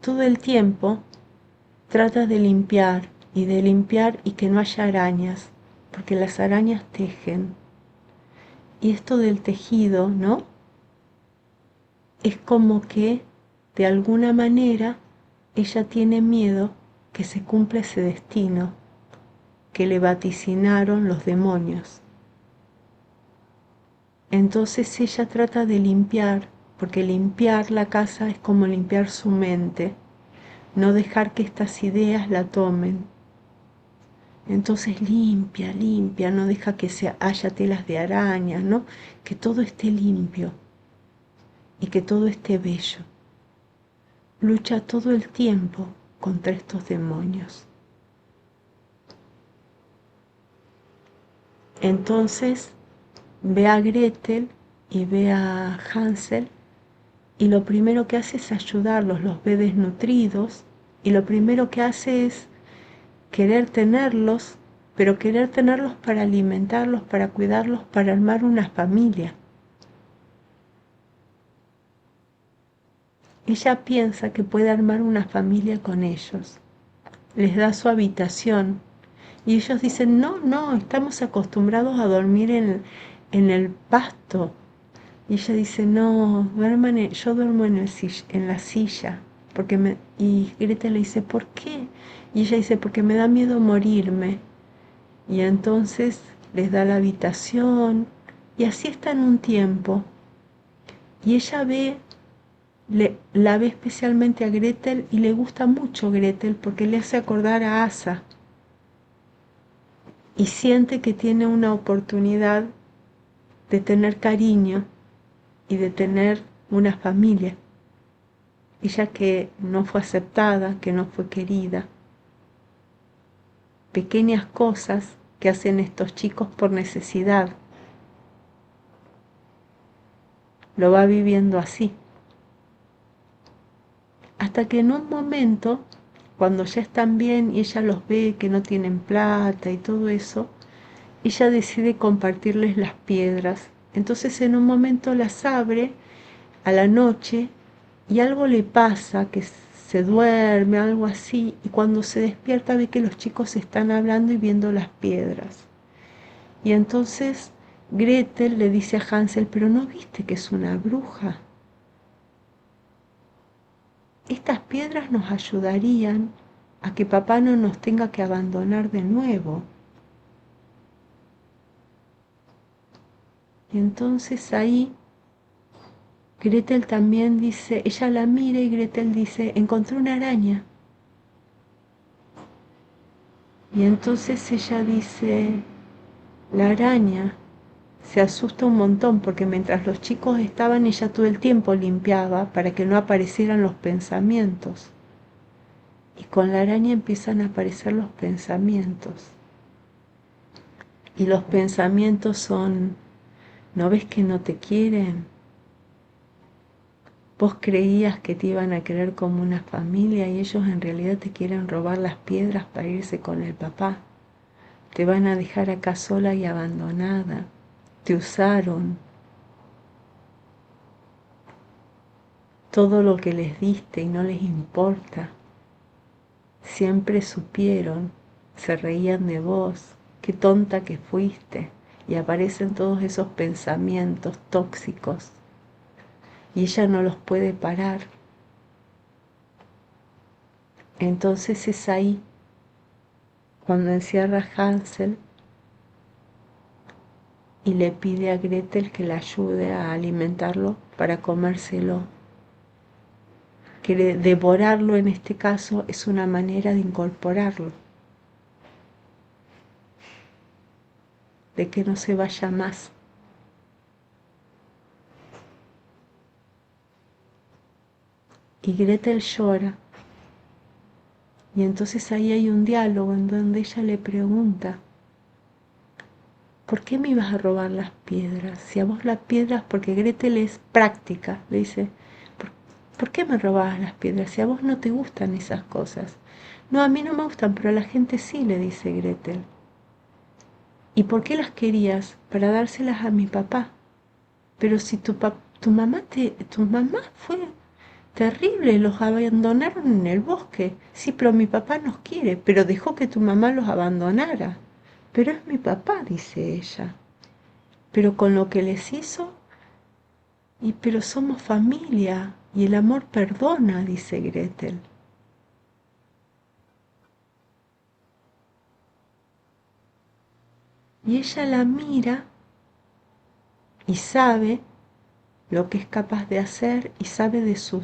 todo el tiempo trata de limpiar y que no haya arañas, porque las arañas tejen. Y esto del tejido, ¿no? Es como que de alguna manera ella tiene miedo que se cumpla ese destino que le vaticinaron los demonios. Entonces ella trata de limpiar, porque limpiar la casa es como limpiar su mente, no dejar que estas ideas la tomen. Entonces limpia, limpia, no deja que haya telas de arañas, ¿no? Que todo esté limpio y que todo esté bello. Lucha todo el tiempo contra estos demonios. Entonces ve a Gretel y ve a Hansel, y lo primero que hace es ayudarlos, los ve desnutridos, y lo primero que hace es querer tenerlos, pero querer tenerlos para alimentarlos, para cuidarlos, para armar una familia. Ella piensa que puede armar una familia con ellos. Les da su habitación y ellos dicen: no, no, estamos acostumbrados a dormir en el pasto. Y ella dice, no, yo duermo en la silla. Y Gretel le dice, ¿por qué? Y ella dice, porque me da miedo morirme. Y entonces les da la habitación. Y así están un tiempo. Y ella la ve especialmente a Gretel y le gusta mucho Gretel porque le hace acordar a Asa. Y siente que tiene una oportunidad de tener cariño y de tener una familia. Ella que no fue aceptada, que no fue querida. Pequeñas cosas que hacen estos chicos por necesidad. Lo va viviendo así. Hasta que en un momento, cuando ya están bien y ella los ve que no tienen plata y todo eso, ella decide compartirles las piedras. Entonces en un momento las abre a la noche y algo le pasa, que se duerme, algo así, y cuando se despierta ve que los chicos están hablando y viendo las piedras. Y entonces Gretel le dice a Hansel, pero ¿no viste que es una bruja? Estas piedras nos ayudarían a que papá no nos tenga que abandonar de nuevo. Y entonces ahí Gretel también dice, ella la mira y Gretel dice, encontré una araña. Y entonces ella dice, la araña se asusta un montón porque mientras los chicos estaban ella todo el tiempo limpiaba para que no aparecieran los pensamientos. Y con la araña empiezan a aparecer los pensamientos. Y los pensamientos son, ¿no ves que no te quieren? Vos creías que te iban a querer como una familia y ellos en realidad te quieren robar las piedras para irse con el papá. Te van a dejar acá sola y abandonada. Te usaron. Todo lo que les diste y no les importa. Siempre supieron, se reían de vos. Qué tonta que fuiste. Y aparecen todos esos pensamientos tóxicos. Y ella no los puede parar. Entonces es ahí cuando encierra a Hansel y le pide a Gretel que la ayude a alimentarlo para comérselo. Que devorarlo en este caso es una manera de incorporarlo, de que no se vaya más. Y Gretel llora. Y entonces ahí hay un diálogo en donde ella le pregunta, ¿por qué me ibas a robar las piedras? Si a vos las piedras, porque Gretel es práctica, le dice, ¿por qué me robabas las piedras? Si a vos no te gustan esas cosas. No, a mí no me gustan, pero a la gente sí, le dice Gretel. ¿Y por qué las querías? Para dárselas a mi papá. Pero si tu mamá fue terrible, los abandonaron en el bosque. Sí, pero mi papá nos quiere, pero dejó que tu mamá los abandonara. Pero es mi papá, dice ella. Pero con lo que les hizo, pero somos familia y el amor perdona, dice Gretel. Y ella la mira y sabe lo que es capaz de hacer y sabe de su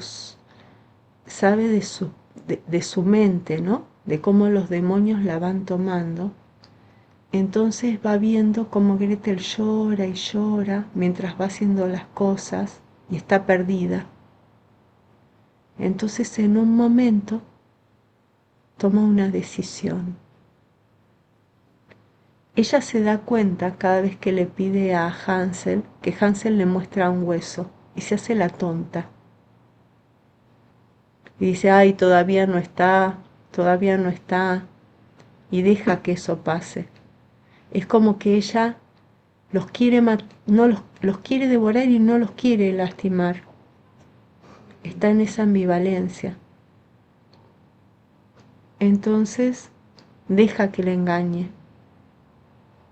mente, ¿no? De cómo los demonios la van tomando. Entonces va viendo cómo Gretel llora y llora mientras va haciendo las cosas y está perdida. Entonces en un momento toma una decisión. Ella se da cuenta cada vez que le pide a Hansel que Hansel le muestra un hueso y se hace la tonta. Y dice, ay, todavía no está, y deja que eso pase. Es como que ella los quiere no los quiere devorar y no los quiere lastimar. Está en esa ambivalencia. Entonces deja que le engañe,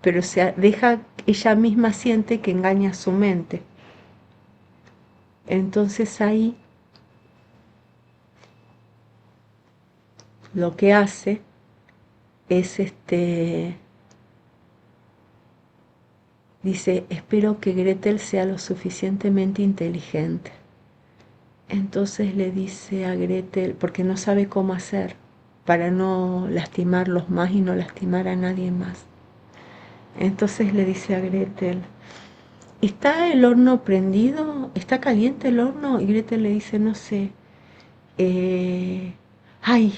pero ella misma siente que engaña su mente. Entonces ahí lo que hace es dice, espero que Gretel sea lo suficientemente inteligente. Entonces le dice a Gretel, porque no sabe cómo hacer para no lastimarlos más y no lastimar a nadie más. Entonces le dice a Gretel, ¿está el horno prendido? ¿Está caliente el horno? Y Gretel le dice, no sé. Ay,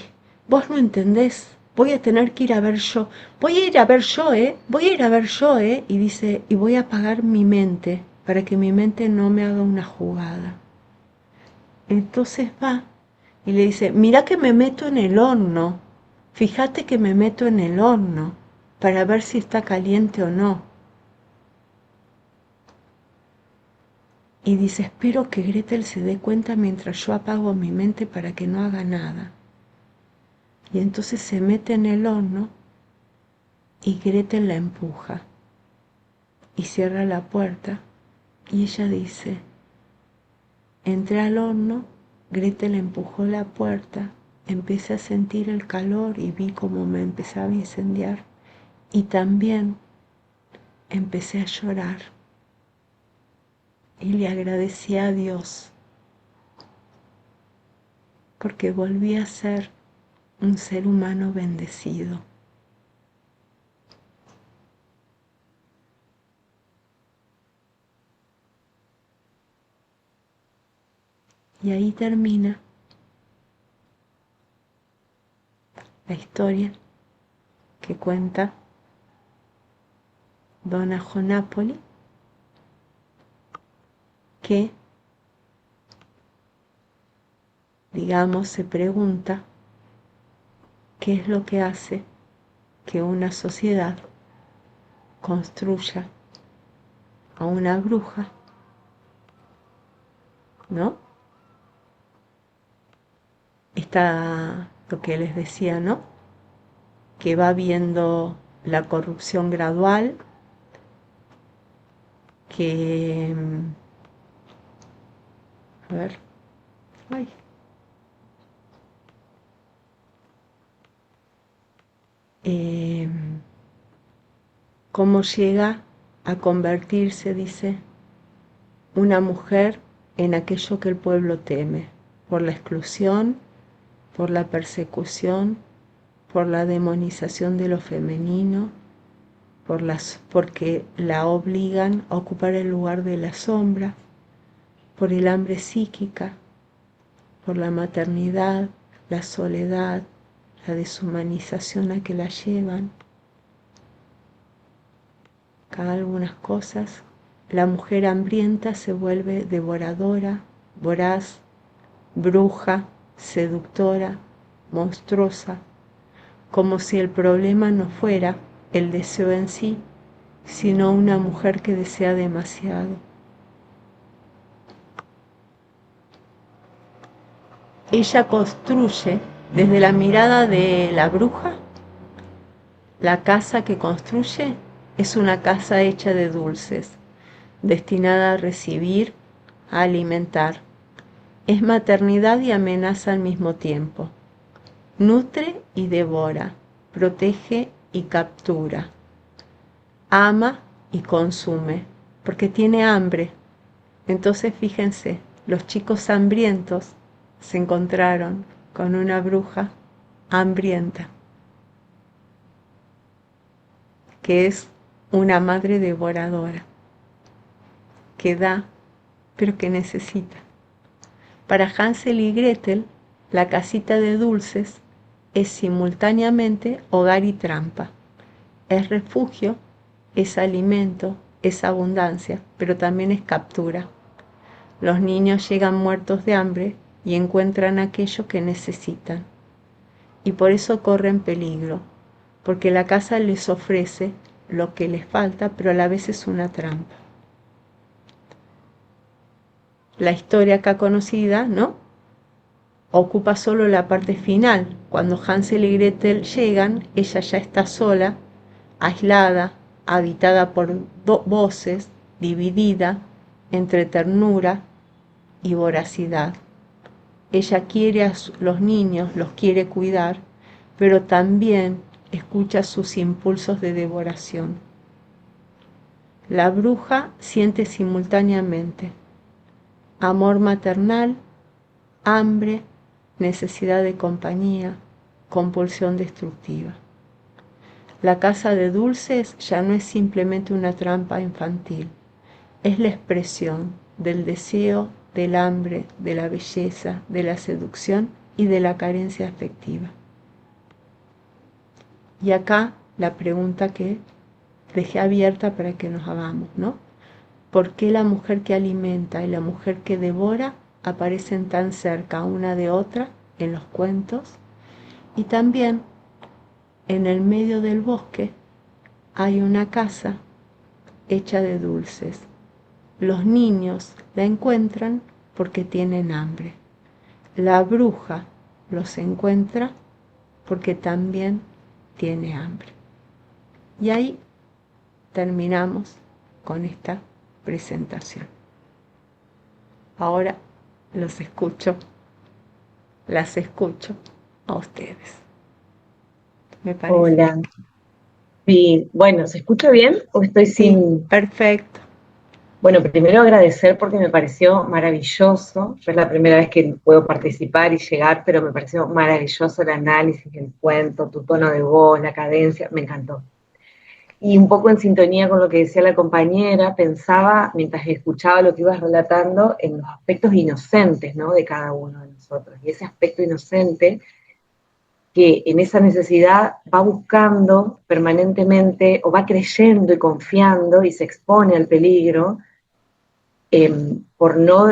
vos no entendés. Voy a tener que ir a ver yo. Voy a ir a ver yo, ¿eh? Voy a ir a ver yo, ¿eh? Y dice, y voy a apagar mi mente para que mi mente no me haga una jugada. Entonces va y le dice, mira que me meto en el horno. Fíjate que me meto en el horno para ver si está caliente o no. Y dice, espero que Gretel se dé cuenta mientras yo apago mi mente para que no haga nada. Y entonces se mete en el horno y Gretel la empuja y cierra la puerta y ella dice, entré al horno, Gretel empujó la puerta, empecé a sentir el calor y vi cómo me empezaba a incendiar y también empecé a llorar y le agradecí a Dios porque volví a ser un ser humano bendecido. Y ahí termina la historia que cuenta Donajo Napoli, que, digamos, se pregunta qué es lo que hace que una sociedad construya a una bruja, ¿no? Está lo que les decía, ¿no? Que va viendo la corrupción gradual, que, a ver, ay, eh, cómo llega a convertirse, dice, una mujer en aquello que el pueblo teme, por la exclusión, por la persecución, por la demonización de lo femenino, porque la obligan a ocupar el lugar de la sombra, por el hambre psíquica, por la maternidad, la soledad, la deshumanización a que la llevan. Acá algunas cosas. La mujer hambrienta se vuelve devoradora, voraz, bruja, seductora, monstruosa, como si el problema no fuera el deseo en sí, sino una mujer que desea demasiado. Ella construye, desde la mirada de la bruja, la casa que construye es una casa hecha de dulces, destinada a recibir, a alimentar. Es maternidad y amenaza al mismo tiempo. Nutre y devora, protege y captura, ama y consume, porque tiene hambre. Entonces fíjense, los chicos hambrientos se encontraron con una bruja hambrienta, que es una madre devoradora, que da, pero que necesita. Para Hansel y Gretel, la casita de dulces es simultáneamente hogar y trampa. Es refugio, es alimento, es abundancia, pero también es captura. Los niños llegan muertos de hambre y encuentran aquello que necesitan. Y por eso corren peligro, porque la casa les ofrece lo que les falta, pero a la vez es una trampa. La historia acá conocida, ¿no?, ocupa solo la parte final. Cuando Hansel y Gretel llegan, ella ya está sola, aislada, habitada por voces, dividida entre ternura y voracidad. Ella quiere a los niños, los quiere cuidar, pero también escucha sus impulsos de devoración. La bruja siente simultáneamente amor maternal, hambre, necesidad de compañía, compulsión destructiva. La casa de dulces ya no es simplemente una trampa infantil, es la expresión del deseo, del hambre, de la belleza, de la seducción y de la carencia afectiva. Y acá la pregunta que dejé abierta para que nos hagamos, ¿no? ¿Por qué la mujer que alimenta y la mujer que devora aparecen tan cerca una de otra en los cuentos? Y también en el medio del bosque hay una casa hecha de dulces. Los niños la encuentran porque tienen hambre. La bruja los encuentra porque también tiene hambre. Y ahí terminamos con esta presentación. Ahora los escucho, las escucho a ustedes. Me parece. Hola. Sí, bueno, ¿se escucha bien o estoy Sí, sin...? perfecto. Bueno, primero agradecer porque me pareció maravilloso. Yo es la primera vez que puedo participar y llegar, pero me pareció maravilloso el análisis, el cuento, tu tono de voz, la cadencia, me encantó. Y un poco en sintonía con lo que decía la compañera, pensaba, mientras escuchaba lo que ibas relatando, en los aspectos inocentes, ¿no?, de cada uno de nosotros. Y ese aspecto inocente que en esa necesidad va buscando permanentemente o va creyendo y confiando y se expone al peligro por no,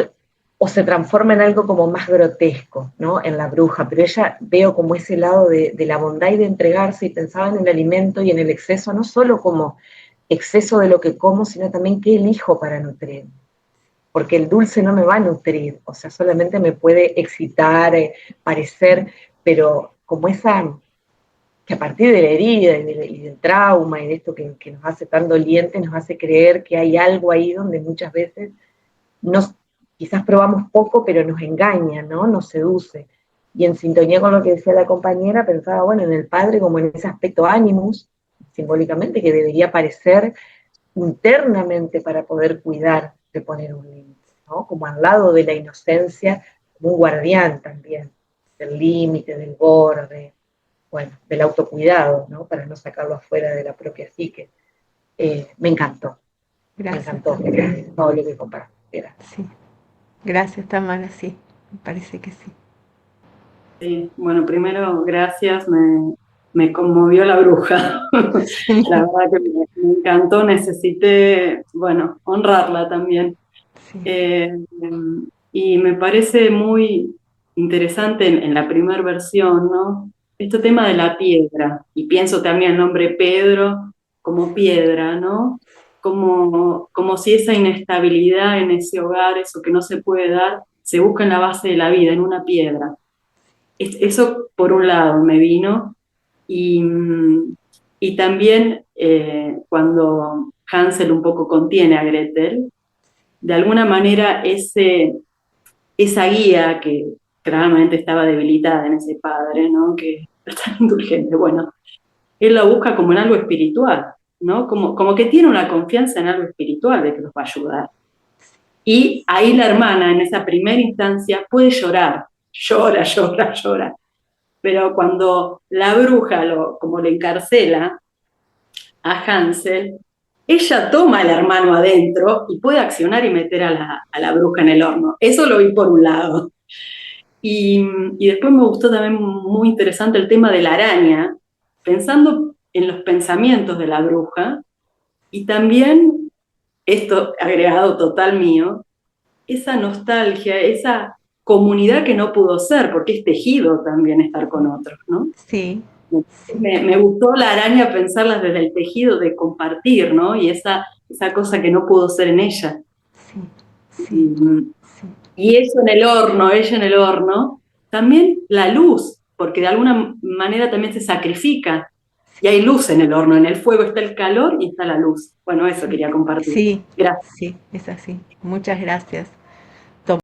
o se transforma en algo como más grotesco, ¿no?, en la bruja, pero ella veo como ese lado de la bondad y de entregarse, y pensaba en el alimento y en el exceso, no solo como exceso de lo que como, sino también qué elijo para nutrir, porque el dulce no me va a nutrir, o sea, solamente me puede excitar, parecer, pero como esa, que a partir de la herida y del trauma y de esto que nos hace tan dolientes, nos hace creer que hay algo ahí donde muchas veces quizás probamos poco, pero nos engaña, ¿no?, nos seduce. Y en sintonía con lo que decía la compañera, pensaba, bueno, en el padre como en ese aspecto animus, simbólicamente, que debería aparecer internamente para poder cuidar de poner un límite, ¿no?, como al lado de la inocencia, como un guardián también, del límite, del borde, bueno, del autocuidado, ¿no?, para no sacarlo afuera de la propia psique. Me encantó, Gracias, todo lo que compartí. sí. Gracias, Tamara, sí. Me parece que sí. Sí, bueno, primero, gracias, me conmovió la bruja. La verdad que me encantó, necesité, bueno, honrarla también. Sí. Y me parece muy interesante en la primera versión, ¿no?, este tema de la piedra. Y pienso también el nombre Pedro como piedra, ¿no? Como si esa inestabilidad en ese hogar, eso que no se puede dar, se busca en la base de la vida, en una piedra. Eso por un lado me vino, y, y también cuando Hansel un poco contiene a Gretel, de alguna manera esa guía que claramente estaba debilitada en ese padre, ¿no?, que es tan indulgente, bueno, él la busca como en algo espiritual, ¿no?, como que tiene una confianza en algo espiritual de que los va a ayudar. Y ahí la hermana, en esa primera instancia, puede llorar, llora, llora, llora. Pero cuando la bruja como le encarcela a Hansel, ella toma al hermano adentro y puede accionar y meter a la bruja en el horno. Eso lo vi por un lado. Y después me gustó también muy interesante el tema de la araña, pensando en los pensamientos de la bruja, y también, esto agregado total mío, esa nostalgia, esa comunidad que no pudo ser, porque es tejido también estar con otros, ¿no? Sí, sí. Me gustó la araña pensarlas desde el tejido de compartir, ¿no? Y esa cosa que no pudo ser en ella. Sí, sí, Y, sí. y eso en el horno, ella en el horno, también la luz, porque de alguna manera también se sacrifica. Y hay luz en el horno, en el fuego está el calor y está la luz. Bueno, eso quería compartir. Sí, Gracias. sí, es así. Muchas gracias.